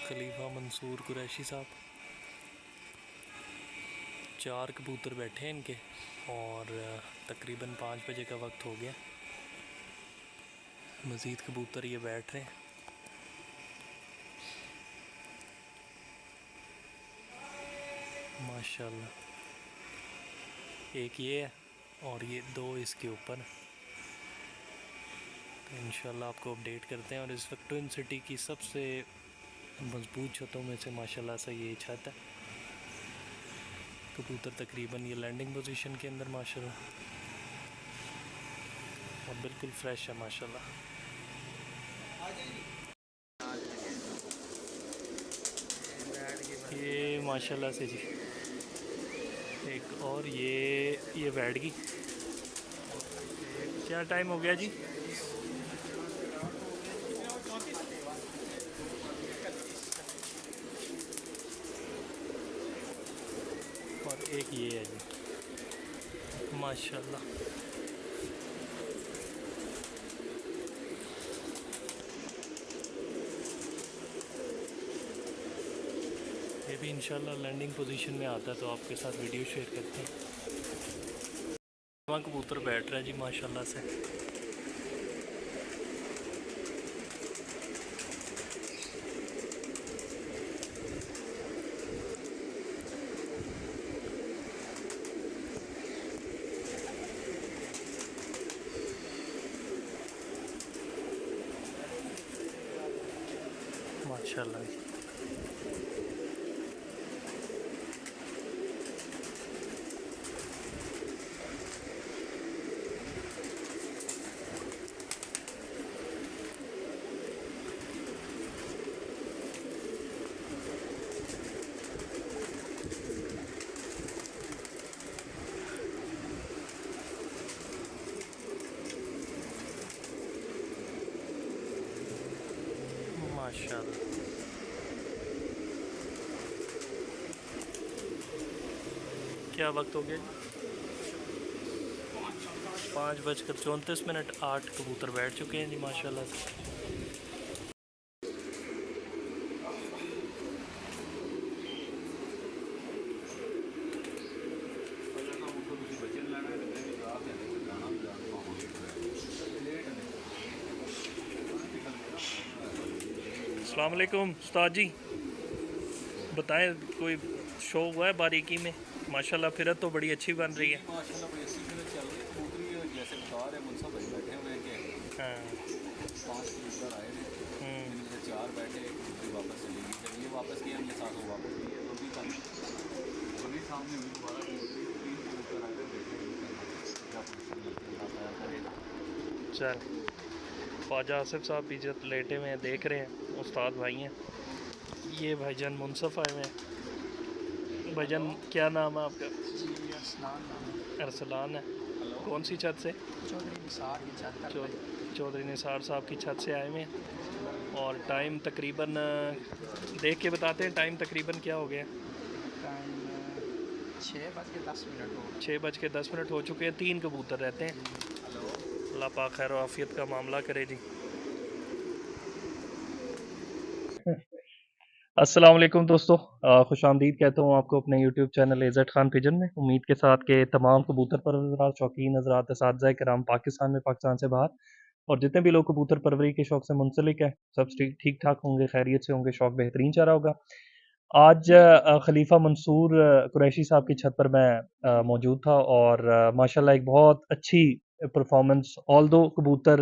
खलीफा मंसूर कुरैशी साहब। 4 कबूतर बैठे हैं इनके और तकरीबन 5 बजे का वक्त हो गया। मज़ीद कबूतर ये बैठ रहे हैं। माशाल्लाह, एक ये है और ये 2 इसके ऊपर। तो इंशाल्लाह आपको अपडेट करते हैं। और इस वक्त ट्विन सिटी की सबसे मजबूत छतों में से माशाल्लाह से ये छत है। कबूतर तकरीबन ये लैंडिंग पोजीशन के अंदर माशाल्लाह और बिल्कुल फ्रेश है माशाल्लाह। ये माशाल्लाह से जी एक और ये बैठ गई। क्या टाइम हो गया जी? और एक ये है जी माशाल्लाह। ये भी इंशाल्लाह लैंडिंग पोजीशन में आता है तो आपके साथ वीडियो शेयर करते हैं। वहाँ कबूतर बैठ रहा है जी माशाल्लाह से। माशाल्लाह माशाल्लाह। क्या वक्त हो गया? 5:34 8 कबूतर बैठ चुके हैं जी माशाल्लाह से। अस्सलाम वालेकुम उस्ताद जी, बताएं कोई शो हुआ है बारीकी में? माशाल्लाह फिरत तो बड़ी अच्छी बन रही है। माशाल्लाह बड़ी अच्छी फिरत चल रही है। कबूतरी जैसे बता रहे मुनसब भाई बैठे हुए हैं कि हाँ 5 कबूतर आए थे, इनमें से 4 बैठे, एक कबूतरी वापस चली गई। जब ये वापस गए हमने साथ में वापस लिए तो अभी सामने हुई दोबारा कबूतरी 3 कबूतर आए थे। चल ख्वाजा आसिफ साहब भी जब लेटे हुए हैं देख रहे हैं, उस्ताद भाई हैं। ये भाईजान मुनसफ आए हुए हैं। भाईजान क्या नाम है आपका? अरसलान है। कौन सी छत से? चौधरी निसार की छत चौधरी निसार साहब की छत से आए हुए हैं। और टाइम तकरीबन देख के बताते हैं, टाइम तकरीबन क्या हो गया? टाइम 6:10 हो 6:10 हो चुके हैं। 3 कबूतर रहते हैं। अल्लाह पाक खैर और आफियत का मामला करे जी। अस्सलाम वालेकुम दोस्तों, खुशामदीद कहता हूँ आपको अपने YouTube चैनल इज़्ज़त खान पिजन में। उम्मीद के साथ के तमाम कबूतर परवरार शौकीन हज़रात असातिज़ा किराम पाकिस्तान में, पाकिस्तान से बाहर और जितने भी लोग कबूतर परवरी के शौक़ से मुंसलिक हैं, सब ठीक ठाक होंगे, खैरियत से होंगे, शौक़ बेहतरीन चल रहा होगा। आज खलीफा मंसूर कुरैशी साहब की छत पर मैं मौजूद था और माशाल्लाह एक बहुत अच्छी परफॉर्मेंस, ऑल्दो कबूतर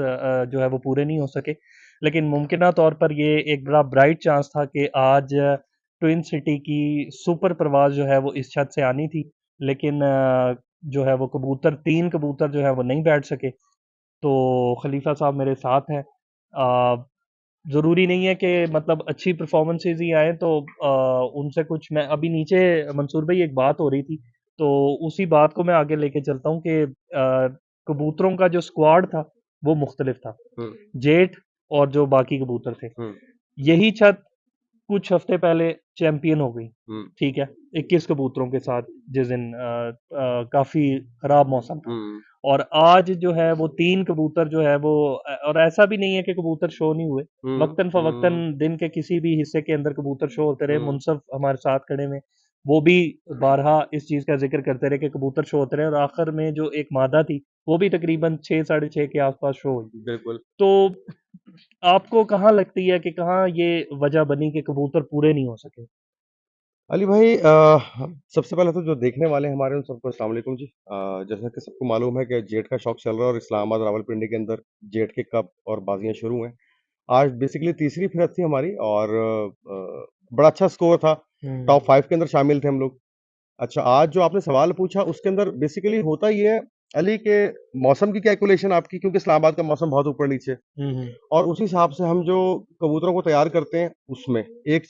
जो है वो पूरे नहीं हो सके, लेकिन मुमकिना तौर पर ये एक बड़ा ब्राइट चांस था कि आज ट्विन सिटी की सुपर परवाज़ जो है वो इस छत से आनी थी, लेकिन जो है वो कबूतर 3 कबूतर जो है वो नहीं बैठ सके। तो खलीफा साहब मेरे साथ हैं। ज़रूरी नहीं है कि मतलब अच्छी परफॉर्मेंसेज ही आए तो उनसे कुछ मैं अभी नीचे मंसूर भाई एक बात हो रही थी तो उसी बात को मैं आगे लेके चलता हूँ कि कबूतरों का जो स्क्वाड था वो मुख्तलिफ था, जेट और जो बाकी कबूतर थे। यही छत कुछ हफ्ते पहले चैंपियन हो गई, ठीक है, 21 कबूतरों के साथ, जिस दिन काफ़ी ख़राब मौसम था और आज जो है वो 3 कबूतर जो है वो और ऐसा भी नहीं है कि कबूतर शो नहीं हुए। वक़्तन फ़वक़्तन दिन के किसी भी हिस्से के अंदर कबूतर शो होते रहे। मुनसफ हमारे साथ खड़े हुए, वो भी बारहा इस चीज़ का ज़िक्र करते रहे कि कबूतर शो होते रहे और आखिर में जो एक मादा थी, वो भी तकरीबन 6 साढ़े 6 के आस-पास शो हुई। बिल्कुल। तो आपको कहाँ लगती है कि कहाँ ये वजह बनी कि कबूतर पूरे नहीं हो सके? अली भाई सबसे पहले तो जो देखने वाले हैं हमारे उन सबको अस्सलाम वालेकुम जी। जैसा कि सबको मालूम है कि जेट का शौक चल रहा है और इस्लामाबाद रावलपिंडी के अंदर जेट के कप और बाजियां शुरू हैं। आज बेसिकली तीसरी फिरत थी हमारी और बड़ा अच्छा स्कोर था। टॉप 5 के अंदर शामिल थे हम लोग। अच्छा, आज जो आपने सवाल पूछा उसके अंदर बेसिकली होता ये है अली के मौसम की कैलकुलेशन आपकी, क्योंकि इस्लामाबाद का मौसम बहुत ऊपर नीचे है। हुँ, हुँ। और उस हिसाब से हम जो कबूतरों को तैयार करते हैं उसमें एक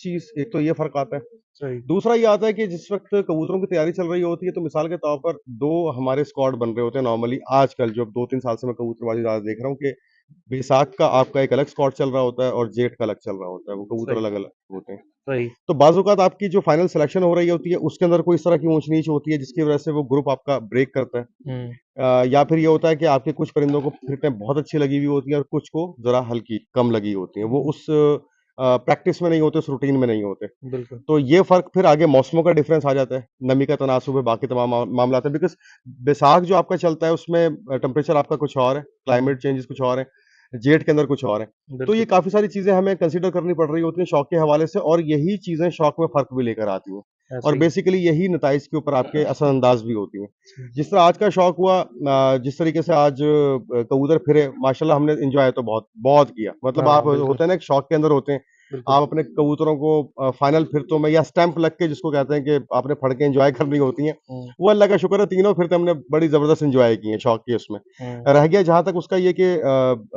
तो ये फ़र्क आता है। सही। दूसरा ये आता है कि जिस वक़्त कबूतरों की तैयारी चल रही होती है तो मिसाल के तौर पर 2 हमारे स्क्वाड बन रहे होते हैं नॉर्मली आजकल, जो अब 2-3 साल से मैं कबूतरबाज़ी ज़्यादा देख रहा हूँ कि बैसाख का आपका एक अलग स्क्वाड चल रहा होता है और जेठ का अलग चल रहा होता है, वो कबूतर सही, अलग-अलग होते हैं। सही। तो बाज़ औक़ात आपकी जो फाइनल सिलेक्शन हो रही होती है उसके अंदर कोई इस तरह की ऊँच-नीच होती है जिसकी वज़ह से वो ग्रुप आपका ब्रेक करता है। हुँ, या फिर ये होता है कि आपके कुछ परिंदों को फिरतें बहुत अच्छी लगी हुई होती हैं और कुछ को ज़रा हल्की, कम लगी होती हैं। वो उस प्रैक्टिस में नहीं होते, उस रूटीन में नहीं होते। बिल्कुल। तो ये फ़र्क फिर आगे मौसमों का डिफ़रेंस आ जाता है, नमी का तनासुब है, बाकी तमाम मामलात हैं। बिकॉज़ बैसाख जो आपका चलता है उसमें टेम्परेचर आपका कुछ और है, क्लाइमेट चेंजेज़ कुछ और हैं, जेठ के अंदर कुछ और है। तो ये बिल्कुल, काफ़ी सारी चीज़ें हमें कंसीडर करनी पड़ रही होती हैं शौक के हवाले से और यही चीज़ें शौक में फ़र्क भी लेकर आती हैं। और ऐसे ही है। बेसिकली यही नताइज के ऊपर आपके असरअंदाज भी होती हैं। सही। जिस तरह आज का शौक हुआ, जिस तरीके से आज कबूतर फिरे, माशाल्लाह हमने एन्जॉय तो बहुत बहुत किया। मतलब आप हाँ, बिल्कुल, होते हैं ना, एक शौक के अंदर होते हैं, बिल्कुल। आप अपने कबूतरों को फाइनल फिरतों में या स्टैंप लग के जिसको कहते हैं कि आपने फड़ के एन्जॉय करनी होती हैं, हुँ, वो अल्लाह का शुक्र है तीनों फिरते हमने बड़ी ज़बरदस्त एन्जॉय की हैं शौक की उसमें। हुँ, रह गया जहाँ तक उसका ये कि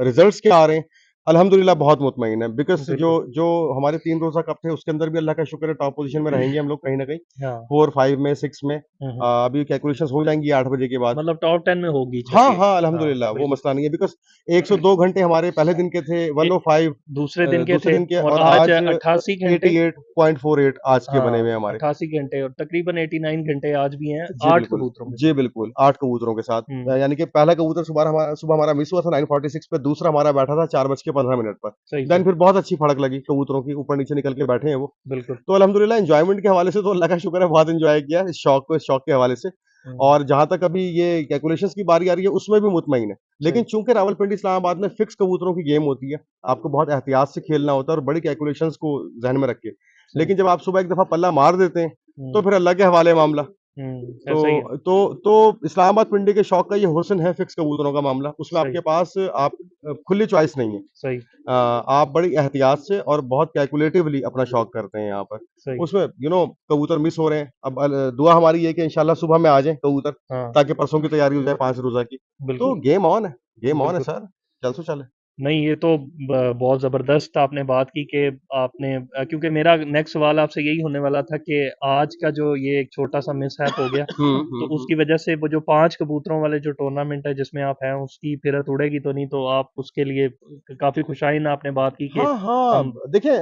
रिज़ल्ट्स क्या आ रहे हैं, अल्हम्दुलिल्लाह बहुत मुतमईन है। बिकॉज़ जो बिल्कुल। जो हमारे 3 रोज़ा कप थे उसके अंदर भी अल्लाह का शुक्र है टॉप पोज़ीशन में रहेंगे हम लोग कहीं न कहीं। हाँ। 4, 5 में, 6 में हुँ, हुँ। अभी कैलकुलेशंस हो जाएँगी 8 बजे के बाद। मतलब टॉप 10 में होगी हाँ, चलिए। हाँ, हाँ, अल्हम्दुलिल्लाह वो बिल्कुल। मसला नहीं है। बिकॉज़ 102 घंटे हमारे पहले दिन के थे, ए 105 दूसरे दिन के दूसरे थे दिन के और और आज आज 88 घंटे 88.48 आज के बने हुए हाँ, हैं हमारे। 88 घंटे और तकरीबन 89 घंटे आज भी हैं जी 8 बिल्कुल, कबूतरों के जी साथ। बिल्कुल, 8 कबूतरों के साथ। हुँ, यानी कि पहला कबूतर सुबह हमारा मिस हुआ था 9:46 पे, दूसरा हमारा बैठा था 4 बज के 15 मिनट पर। सही, देन सही। फिर बहुत अच्छी फड़क लगी कबूतरों की, ऊपर-नीचे निकल के बैठे हैं वो। बिल्कुल। तो अल्हम्दुलिल्लाह एन्जॉयमेंट के हवाले से तो अल्लाह का शुक्र है बहुत एन्जॉय किया इस शौक के हवाले से। हुँ, और जहाँ तक अभी ये कैलकुलेशंस की बारी आ रही है उसमें भी मुतमईन है। लेकिन सही, चूँकि रावलपिंडी इस्लामाबाद में फिक्स कबूतरों की गेम होती है, आपको बहुत एहतियात से खेलना होता है और बड़ी कैलकुलेशंस को ज़हन में रख के। सही। लेकिन जब आप सुबह एक दफ़ा पल्ला मार देते हैं, तो हुँ, फिर अल्लाह के हवाले है मामला। ऐसा ही है। तो इस्लामाबाद पिंडी के शौक का ये हुस्न है फिक्स कबूतरों का मामला। उसमें सही, आपके पास आप खुली चॉइस नहीं है। सही, आप बड़ी एहतियात से और बहुत कैलकुलेटिवली अपना शौक करते हैं यहाँ पर। सही। उसमें कबूतर मिस हो रहे हैं। अब दुआ हमारी ये है कि इंशाल्लाह सुबह में आ जाएँ कबूतर, हाँ, ताकि परसों की तैयारी हो जाए 5 रोज़ा की। बिल्कुल, तो गेम ऑन है बिल्कुल। सर, चल सो चले। नहीं, ये तो बहुत ज़बरदस्त आपने बात की कि आपने क्योंकि मेरा नेक्स्ट सवाल आपसे यही होने वाला था कि आज का जो ये एक छोटा-सा मिसहैप हो गया, तो उसकी वजह से वो जो 5 कबूतरों वाले जो टूर्नामेंट है जिसमें आप हैं, उसकी फिरत उड़ेगी तो नहीं, तो आप उसके लिए काफ़ी खुशाइन आपने बात की कि हाँ, हाँ। हम देखिए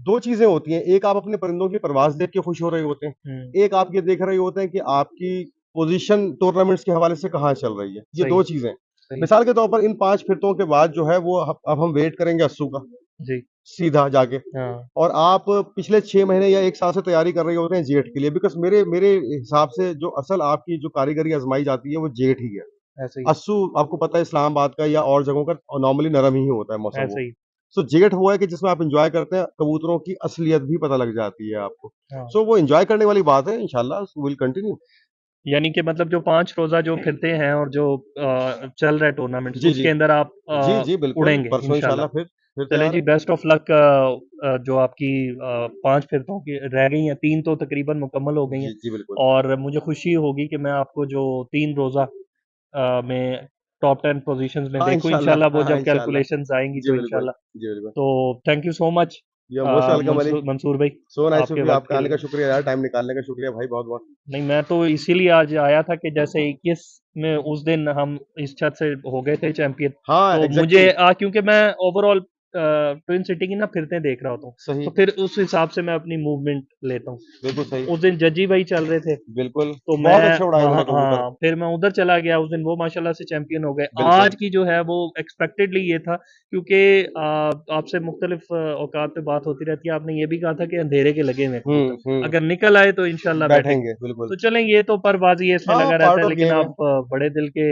2 चीज़ें होती हैं। एक आप अपने परिंदों की परवाज़ देख के खुश हो रहे होते हैं। हुँ, एक आप ये देख रहे होते हैं कि आपकी पोज़ीशन टूर्नामेंट्स के हवाले से कहाँ चल रही है। ये सही, 2 चीज़ें। सही। मिसाल के तौर पर इन 5 फिरतों के बाद जो है वो अब हम वेट करेंगे अस्सू का, जी, सीधा जाके। हाँ, और आप पिछले 6 महीने या 1 साल से तैयारी कर रहे होते हैं जेठ के लिए। बिकॉज़ मेरे मेरे हिसाब से जो असल आपकी जो कारीगरी आज़माई जाती है वो जेठ ही है। ऐसे ही, अस्सू आपको पता है इस्लामाबाद का या और जगहों का नॉर्मली नरम ही होता है मौसम वो। ऐसे ही। सो जेठ वो है कि जिसमें आप एन्जॉय करते हैं, कबूतरों की असलियत भी पता लग जाती है आपको। हाँ, सो वो एन्जॉय करने वाली बात है, इंशाल्लाह विल कंटिन्यू। यानी कि मतलब जो 5 रोज़ा जो फिरते हैं और जो चल रहा है टूर्नामेंट्स, जी, जी। उसके अंदर आप जी, जी, बिल्कुल, उड़ेंगे परसों इंशाल्लाह। इंशाल्लाह फिर चलें तैयार जी, हैं। Best of luck. जो आपकी 5 फिरतों की रह गई हैं, 3 तो तकरीबन मुकम्मल हो गई हैं जी, जी, बिल्कुल। और मुझे खुशी होगी कि मैं आपको जो 3 रोज़ा में टॉप 10 पोज़ीशंस में हाँ, देखूँ इंशाल्लाह। इंशाल्लाह। वो हाँ, जब इंशाल्लाह। कैलकुलेशंस आएँगी जी, तो बिल्कुल। इंशाल्लाह। जी, बिल्कुल। तो thank you so much you are most welcome Ali. Mansoor भाई, सो नाइस ऑफ आपके यू, वक़्त आपका के आने का लिए। शुक्रिया यार, टाइम निकालने का शुक्रिया भाई बहुत-बहुत। नहीं, मैं तो इसीलिए आज आया था कि जैसे 21 में उस दिन हम इस छत से हो गए थे चैंपियन, हाँ, तो मुझे एग्ज़ैक्टली। क्योंकि मैं ओवरऑल ट्विन सिटी की ना फिरते देख रहा होता हूँ, सही, तो फिर उस हिसाब से मैं अपनी मूवमेंट लेता हूँ। बिल्कुल सही, उस दिन जज्जी भाई चल रहे थे, बिल्कुल, तो बहुत मैं अच्छे उड़ाए उन्होंने वहाँ कबूतर, हाँ, फिर मैं उधर चला गया, उस दिन वो माशाल्लाह से चैंपियन हो गए। बिल्कुल, आज की जो है वो एक्सपेक्टेडली ये था, क्योंकि आपसे मुख्तलिफ औकात पे बात होती रहती है, आपने ये भी कहा था कि अंधेरे के लगे हुए हैं कबूतर, अगर निकल आए तो इंशाल्लाह बैठेंगे। बैठेंगे, बिल्कुल। तो चलें, ये तो परबाज़ी है, इसमें हाँ, लगा रहता पार्ट है, ऑफ लेकिन गेम है। आप बड़े दिल के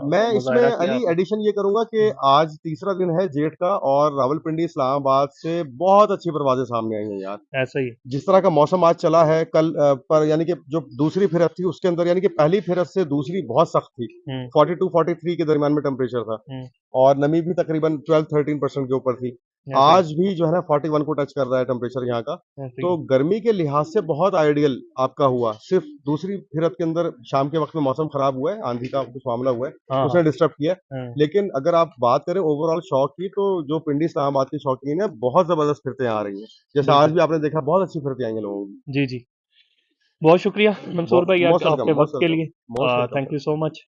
मैं इसमें मुज़ाहरा किया अली आपने। एडिशन ये करूँगा कि आज तीसरा दिन है जेठ का और रावलपिंडी इस्लामाबाद से बहुत अच्छी परवाज़ें सामने आई हैं यार। ऐसा ही है। जिस तरह का मौसम आज चला है कल पर यानी कि जो दूसरी फिरत थी उसके अंदर यानी कि पहली फिरत से दूसरी बहुत सख्त थी। हुँ, 42-43 के दरमियान में टेम्परेचर था हुँ, और नमी भी तकरीबन 12-13% के ऊपर थी। ऐसा ही, आज भी जो है ना 41 को टच कर रहा है टेम्परेचर यहाँ का। ऐसा ही तो है। गर्मी के लिहाज से बहुत आइडियल आपका हुआ। सिर्फ़ दूसरी फिरत के अंदर शाम के वक़्त में मौसम ख़राब हुआ है, आंधी का कुछ मामला हुआ है, हाँ, हाँ, उसने डिस्टर्ब किया है। हाँ, लेकिन अगर आप बात करें ओवरऑल शौक की तो जो पिंडी इस्लामाबाद की शौकीन है, बहुत ज़बरदस्त फिरतें आ रही हैं। जैसे आज बिल्कुल। भी आपने देखा बहुत अच्छी फिरतें आई हैं लोगों की। जी, जी। बहुत शुक्रिया मंसूर भाई मोस्ट आपके वेलकम, वक़्त मोस्ट के वेलकम, लिए। Most welcome thank sir. You so much.